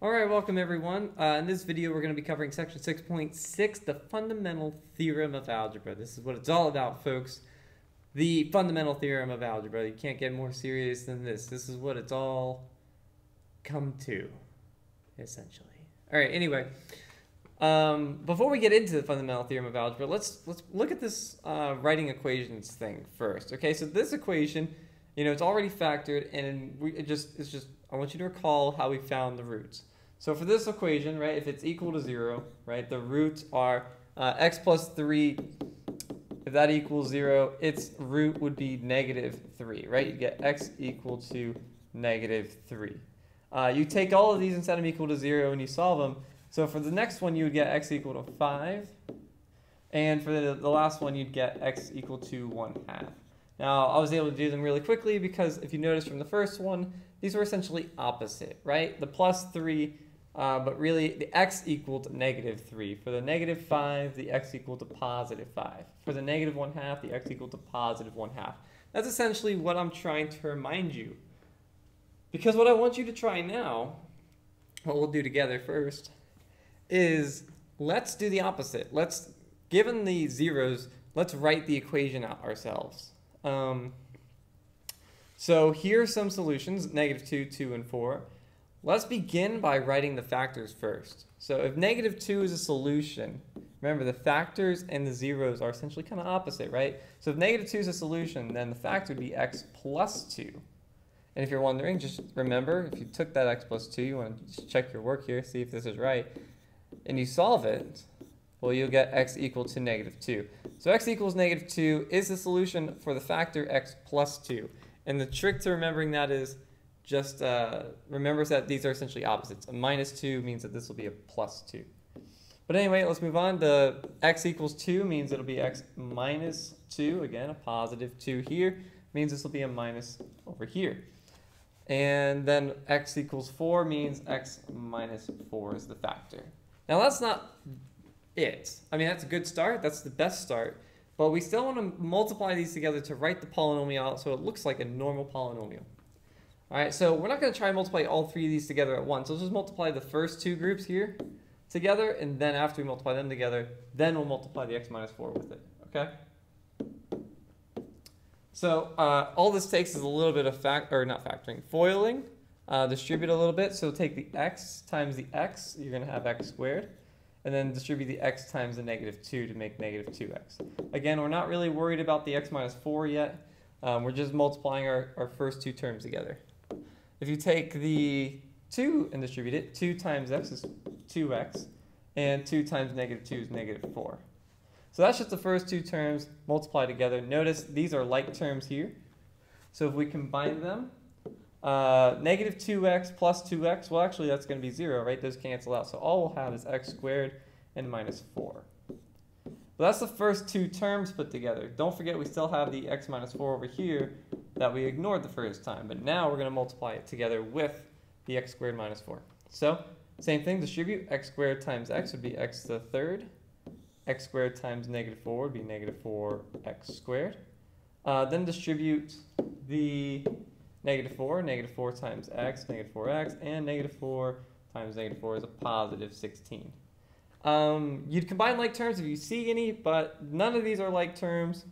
Alright, welcome everyone. In this video we're going to be covering section 6.6, the fundamental theorem of algebra. This is what it's all about, folks. The fundamental theorem of algebra. You can't get more serious than this. This is what it's all come to, essentially. Alright, anyway. Before we get into the fundamental theorem of algebra, let's look at this writing equations thing first. Okay, so this equation, it's already factored, and I want you to recall how we found the roots. So for this equation, right, if it's equal to 0, right, the roots are x plus 3. If that equals 0, its root would be -3, right? You get x equal to -3. You take all of these and set them equal to 0 and you solve them. So for the next one, you would get x equal to 5. And for the last one, you'd get x equal to 1/2. Now, I was able to do them really quickly because if you notice from the first one, these were essentially opposite, right? The plus 3, but really the x equaled -3. For the -5, the x equaled to +5. For the -1/2, the x equaled to +1/2. That's essentially what I'm trying to remind you. Because what I want you to try now, what we'll do together first, is let's do the opposite. Given the zeros, let's write the equation out ourselves. So here are some solutions, -2, 2, and 4. Let's begin by writing the factors first. So if -2 is a solution, remember the factors and the zeros are essentially kind of opposite, right? So if -2 is a solution, then the factor would be x plus 2. And if you're wondering, just remember, if you took that x plus 2, you want to just check your work here, see if this is right, and you solve it, well, you'll get x equal to -2. So x equals -2 is the solution for the factor x plus 2. And the trick to remembering that is just remember that these are essentially opposites. A -2 means that this will be a +2. But anyway, let's move on. The x equals 2 means it'll be x minus 2. Again, a +2 here means this will be a minus over here. And then x equals 4 means x minus 4 is the factor. Now that's not it. I mean, that's a good start. That's the best start. But we still want to multiply these together to write the polynomial out so it looks like a normal polynomial. All right, so we're not going to try and multiply all three of these together at once. Let's just multiply the first two groups here together, and then after we multiply them together, then we'll multiply the x minus 4 with it, okay? So all this takes is a little bit of foiling, distribute a little bit. So take the x times the x, you're going to have x squared. And then distribute the x times the -2 to make -2x. Again, we're not really worried about the x minus 4 yet. We're just multiplying our first two terms together. If you take the 2 and distribute it, 2 times x is 2x, and 2 times -2 is -4. So that's just the first two terms multiplied together. Notice these are like terms here. So if we combine them, -2x plus 2x, well actually that's going to be 0, right? Those cancel out. So all we'll have is x squared and -4. But that's the first two terms put together. Don't forget we still have the x minus 4 over here that we ignored the first time. But now we're going to multiply it together with the x squared minus 4. So same thing, distribute. X squared times x would be x to the third. X squared times -4 would be -4x squared. Then distribute the -4 times x, -4x, and -4 times -4 is a +16. You'd combine like terms if you see any, but none of these are like terms.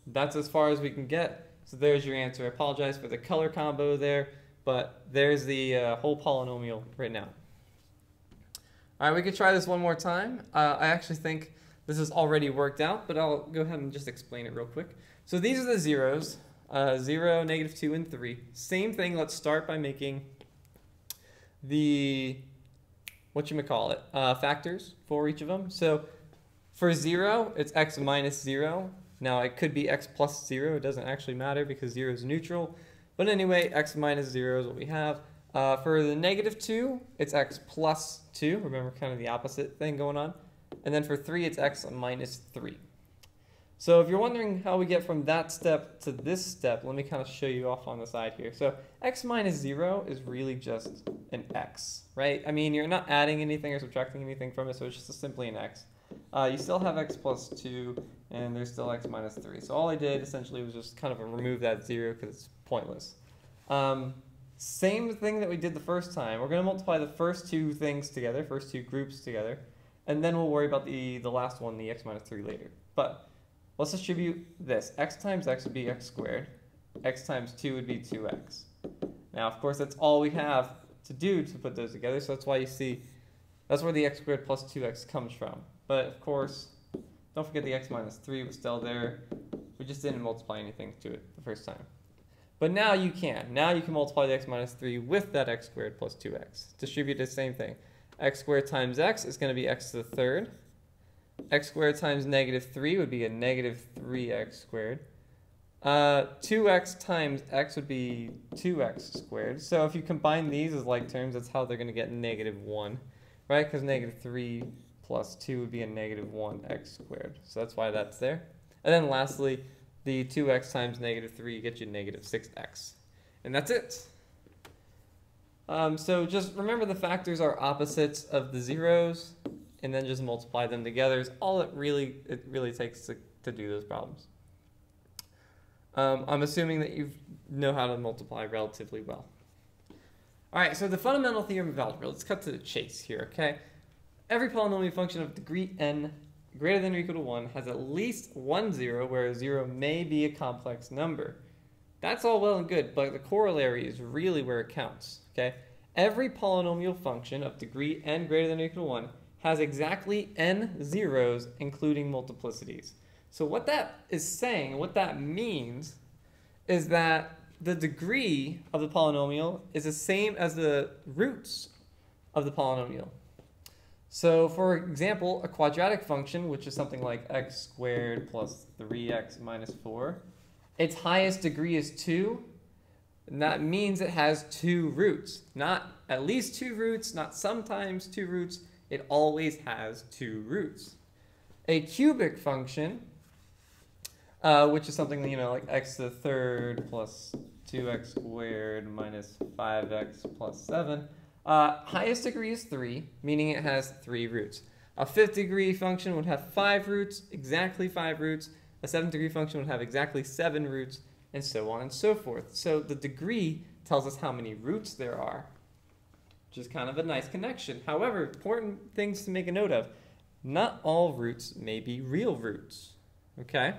That's as far as we can get. So there's your answer. I apologize for the color combo there, but there's the whole polynomial written out. All right, we could try this one more time. I actually think this is already worked out, but I'll go ahead and just explain it real quick. So these are the zeros. 0, -2, and 3. Same thing, let's start by making the, factors for each of them. So for 0, it's x minus 0. Now it could be x plus 0. It doesn't actually matter because 0 is neutral. But anyway, x minus 0 is what we have. For the -2, it's x plus 2. Remember kind of the opposite thing going on. And then for 3, it's x minus 3. So if you're wondering how we get from that step to this step, let me kind of show you off on the side here. So x minus 0 is really just an x, right? I mean, you're not adding anything or subtracting anything from it, so it's just simply an x. You still have x plus 2, and there's still x minus 3. So all I did essentially was just kind of remove that 0 because it's pointless. Same thing that we did the first time. We're going to multiply the first two things together, first two groups together, and then we'll worry about the last one, the x minus 3 later. But let's distribute this. X times x would be x squared. X times 2 would be 2x. Now, of course, that's all we have to do to put those together, so that's why you see that's where the x squared plus 2x comes from. But, of course, don't forget the x minus 3 was still there. We just didn't multiply anything to it the first time. But now you can. Now you can multiply the x minus 3 with that x squared plus 2x. Distribute the same thing. X squared times x is going to be x to the third. X squared times negative 3 would be a negative 3x squared. 2x times x would be 2x squared. So if you combine these as like terms, that's how they're going to get negative 1, right? Because negative 3 plus 2 would be a negative 1x squared. So that's why that's there. And then lastly, the 2x times negative 3 gets you negative 6x. And that's it. So just remember the factors are opposites of the zeros, and then just multiply them together is all it really takes to do those problems. I'm assuming that you know how to multiply relatively well. All right, so the fundamental theorem of algebra. Let's cut to the chase here, okay? Every polynomial function of degree n greater than or equal to 1 has at least one zero, where a zero may be a complex number. That's all well and good, but the corollary is really where it counts, okay? Every polynomial function of degree n greater than or equal to 1 has exactly n zeros, including multiplicities. So what that is saying, what that means, is that the degree of the polynomial is the same as the roots of the polynomial. So for example, a quadratic function, which is something like x squared plus 3x minus 4, its highest degree is 2, and that means it has 2 roots. Not at least 2 roots, not sometimes 2 roots, it always has 2 roots. A cubic function, which is something, like x to the third plus 2x squared minus 5x plus 7, highest degree is 3, meaning it has 3 roots. A 5th degree function would have 5 roots, exactly 5 roots. A 7th degree function would have exactly 7 roots, and so on and so forth. So the degree tells us how many roots there are, which is kind of a nice connection. However, important things to make a note of. Not all roots may be real roots, okay?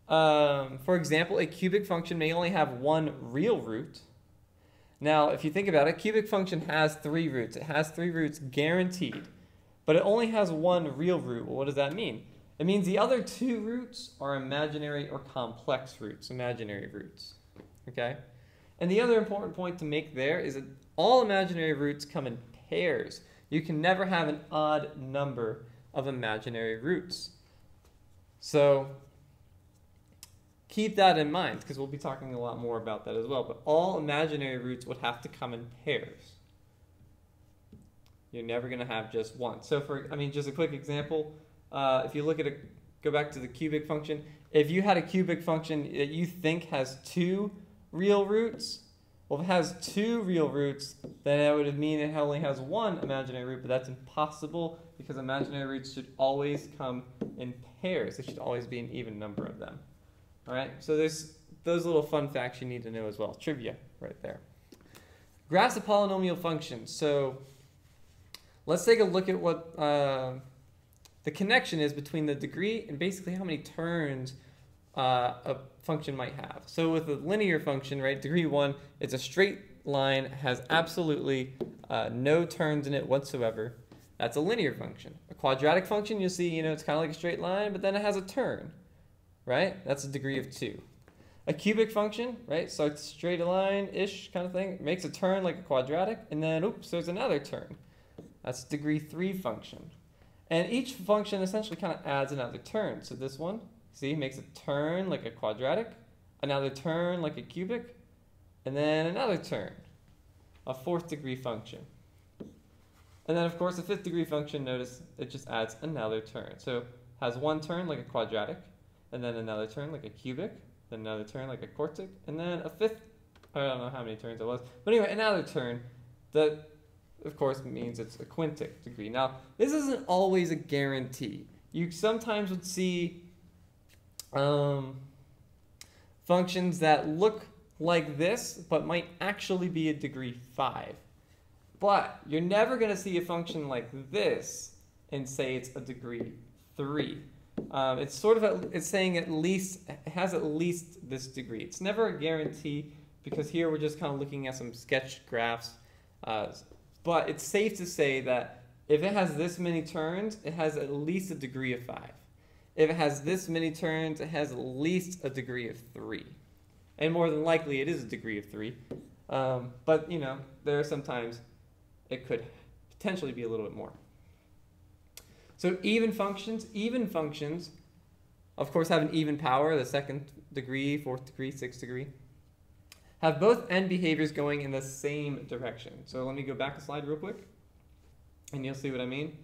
For example, a cubic function may only have one real root. Now, if you think about it, a cubic function has 3 roots. It has 3 roots guaranteed, but it only has one real root. Well, what does that mean? It means the other 2 roots are imaginary or complex roots, imaginary roots, okay? And the other important point to make there is that all imaginary roots come in pairs. You can never have an odd number of imaginary roots. So keep that in mind, because we'll be talking a lot more about that as well. But all imaginary roots would have to come in pairs. You're never going to have just one. So just a quick example, if you look at go back to the cubic function, if you had a cubic function that you think has 2 real roots, well, if it has 2 real roots, then that would mean it only has 1 imaginary root, but that's impossible because imaginary roots should always come in pairs. There should always be an even number of them. All right, so there's those little fun facts you need to know as well. Trivia right there. Graphs of polynomial functions. So let's take a look at what the connection is between the degree and basically how many turns a function might have. So with a linear function, right, degree 1, it's a straight line, has absolutely no turns in it whatsoever. That's a linear function. A quadratic function, you'll see, it's kind of like a straight line, but then it has a turn, right? That's a degree of 2. A cubic function, right, so it's a straight line-ish kind of thing, it makes a turn like a quadratic, and then, oops, there's another turn. That's a degree 3 function. And each function essentially kind of adds another turn. So this one, see, makes a turn like a quadratic, another turn like a cubic, and then another turn, a 4th degree function. And then, of course, a 5th degree function, notice it just adds another turn. So it has one turn like a quadratic, and then another turn like a cubic, then another turn like a quartic, and then a 5th, I don't know how many turns it was, but anyway, another turn that, of course, means it's a quintic degree. Now, this isn't always a guarantee. You sometimes would see functions that look like this, but might actually be a degree 5. But you're never going to see a function like this and say it's a degree 3. It's sort of it's saying at least it has at least this degree. It's never a guarantee because here we're just kind of looking at some sketch graphs. But it's safe to say that if it has this many turns, it has at least a degree of 5. If it has this many turns, it has at least a degree of 3. And more than likely, it is a degree of 3. But, you know, there are some times it could potentially be a little bit more. So even functions, of course, have an even power, the 2nd degree, 4th degree, 6th degree, have both end behaviors going in the same direction. So let me go back a slide real quick, and you'll see what I mean.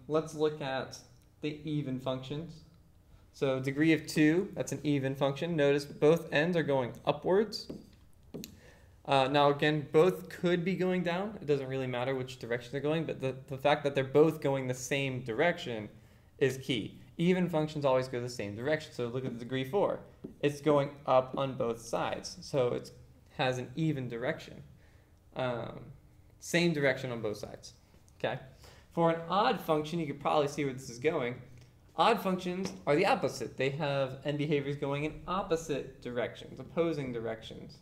Let's look at the even functions. So degree of 2, that's an even function. Notice both ends are going upwards. Now again, both could be going down. It doesn't really matter which direction they're going, but the fact that they're both going the same direction is key. Even functions always go the same direction. So look at the degree 4. It's going up on both sides. So it has an even direction. Same direction on both sides. Okay. For an odd function, you could probably see where this is going. Odd functions are the opposite. They have end behaviors going in opposite directions, opposing directions.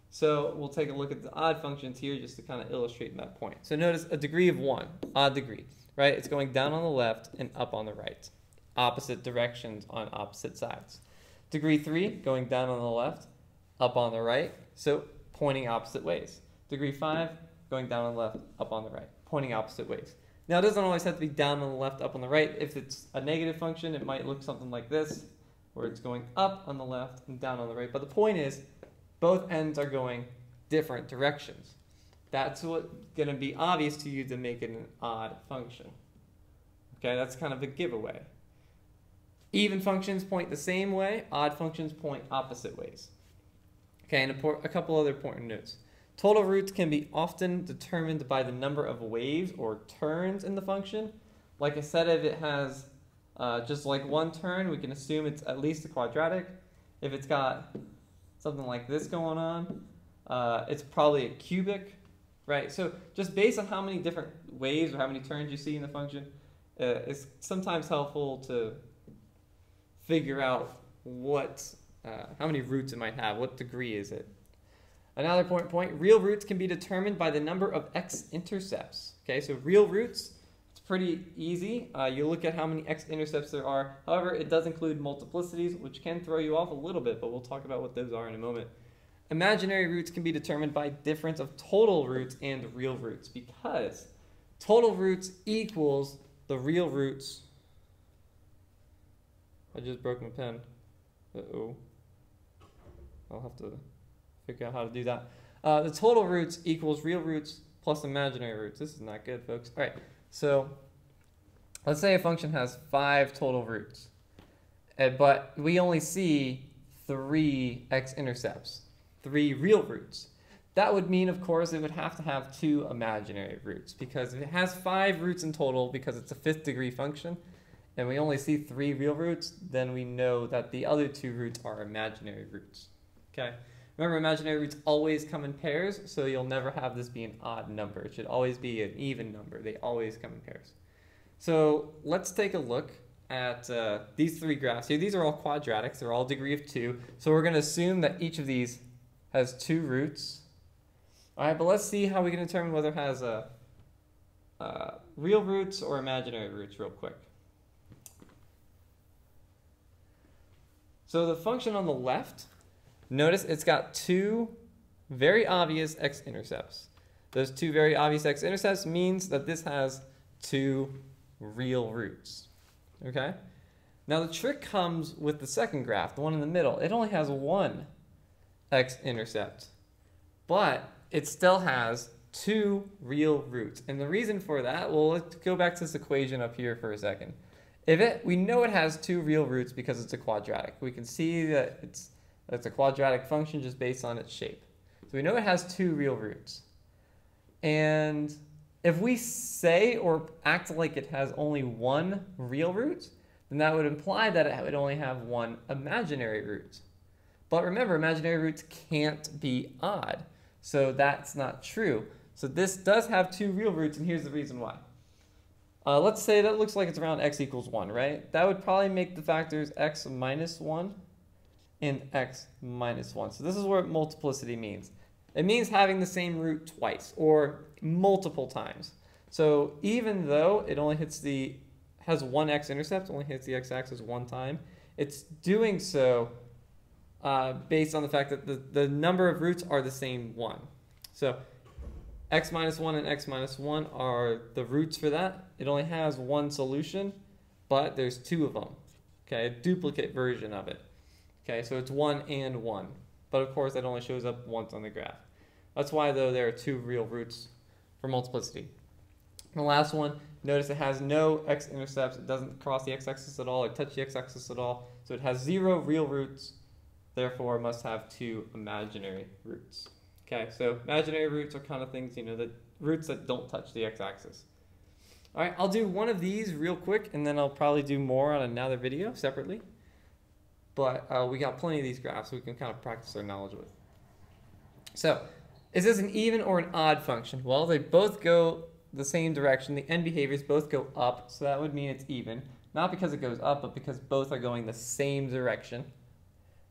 So we'll take a look at the odd functions here just to kind of illustrate that point. So notice a degree of 1, odd degree, right? It's going down on the left and up on the right. Opposite directions on opposite sides. Degree 3, going down on the left, up on the right, so pointing opposite ways. Degree 5, going down on the left, up on the right, pointing opposite ways. Now, it doesn't always have to be down on the left, up on the right. If it's a negative function, it might look something like this, where it's going up on the left and down on the right. But the point is, both ends are going different directions. That's what's going to be obvious to you to make it an odd function. Okay, that's kind of a giveaway. Even functions point the same way, odd functions point opposite ways. Okay, and a couple other important notes. Total roots can be often determined by the number of waves or turns in the function. Like I said, if it has just like one turn, we can assume it's at least a quadratic. If it's got something like this going on, it's probably a cubic, right? So just based on how many different waves or how many turns you see in the function, it's sometimes helpful to figure out how many roots it might have, what degree is it. Another point, real roots can be determined by the number of x-intercepts. Okay, so real roots, it's pretty easy. You look at how many x-intercepts there are. However, it does include multiplicities, which can throw you off a little bit, but we'll talk about what those are in a moment. Imaginary roots can be determined by difference of total roots and real roots, because total roots equals the real roots. I just broke my pen. Uh-oh. I'll have to figure out how to do that. The total roots equals real roots plus imaginary roots. This is not good, folks. All right, so let's say a function has 5 total roots, but we only see 3 x-intercepts, 3 real roots. That would mean, of course, it would have to have 2 imaginary roots, because if it has 5 roots in total because it's a 5th degree function, and we only see 3 real roots, then we know that the other 2 roots are imaginary roots. Okay? Remember, imaginary roots always come in pairs, so you'll never have this be an odd number. It should always be an even number. They always come in pairs. So let's take a look at these 3 graphs here. These are all quadratics. They're all degree of 2. So we're going to assume that each of these has 2 roots. All right, but let's see how we can determine whether it has real roots or imaginary roots real quick. So the function on the left, notice it's got 2 very obvious x-intercepts. Those 2 very obvious x-intercepts means that this has 2 real roots. Okay? Now the trick comes with the second graph, the one in the middle. It only has 1 x-intercept, but it still has 2 real roots. And the reason for that, well, let's go back to this equation up here for a second. We know it has 2 real roots because it's a quadratic. We can see that it's a quadratic function just based on its shape. So we know it has 2 real roots. And if we say or act like it has only 1 real root, then that would imply that it would only have 1 imaginary root. But remember, imaginary roots can't be odd. So that's not true. So this does have two real roots, and here's the reason why. Let's say that looks like it's around x equals 1, right? That would probably make the factors x minus 1 and x minus 1. So this is what multiplicity means. It means having the same root twice or multiple times. So even though it only has one x-intercept, only hits the x-axis one time, it's doing so based on the fact that the number of roots are the same one. So x minus 1 and x minus 1 are the roots for that. It only has one solution, but there's two of them. Okay, a duplicate version of it. Okay, so it's 1 and 1. But of course, that only shows up once on the graph. That's why, though, there are two real roots for multiplicity. And the last one, notice it has no x-intercepts. It doesn't cross the x-axis at all or touch the x-axis at all. So it has 0 real roots. Therefore, it must have 2 imaginary roots. Okay, so imaginary roots are kind of things, the roots that don't touch the x-axis. All right, I'll do one of these real quick, and then I'll probably do more on another video separately. But we got plenty of these graphs, so we can kind of practice our knowledge with. So, is this an even or an odd function? Well, they both go the same direction. The end behaviors both go up, so that would mean it's even. Not because it goes up, but because both are going the same direction.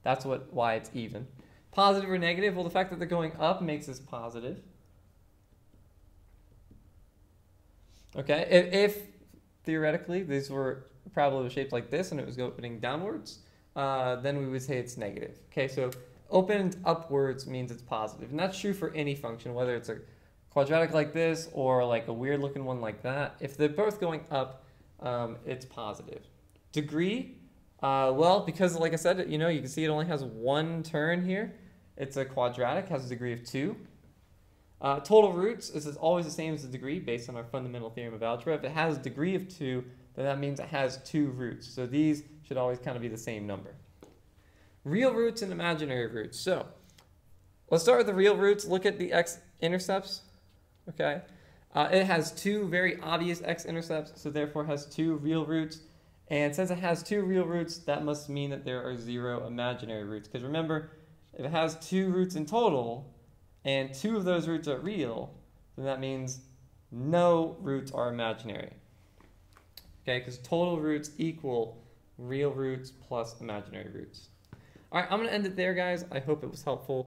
That's why it's even. Positive or negative? Well, the fact that they're going up makes this positive. Okay, if theoretically these were probably shaped like this and it was opening downwards, then we would say it's negative. Okay, so opened upwards means it's positive. And that's true for any function, whether it's a quadratic like this or like a weird looking one like that. If they're both going up, it's positive. Degree, well, because like I said, you can see it only has one turn here. It's a quadratic, has a degree of 2. Total roots, this is always the same as the degree based on our fundamental theorem of algebra. If it has a degree of 2, then that means it has 2 roots. So these should always kind of be the same number. Real roots and imaginary roots. So let's start with the real roots. Look at the x-intercepts. Okay, it has 2 very obvious x-intercepts, so therefore has 2 real roots. And since it has 2 real roots, that must mean that there are 0 imaginary roots. Because remember, if it has 2 roots in total, and 2 of those roots are real, then that means no roots are imaginary. Okay, because total roots equal real roots plus imaginary roots. All right, I'm going to end it there, guys. I hope it was helpful.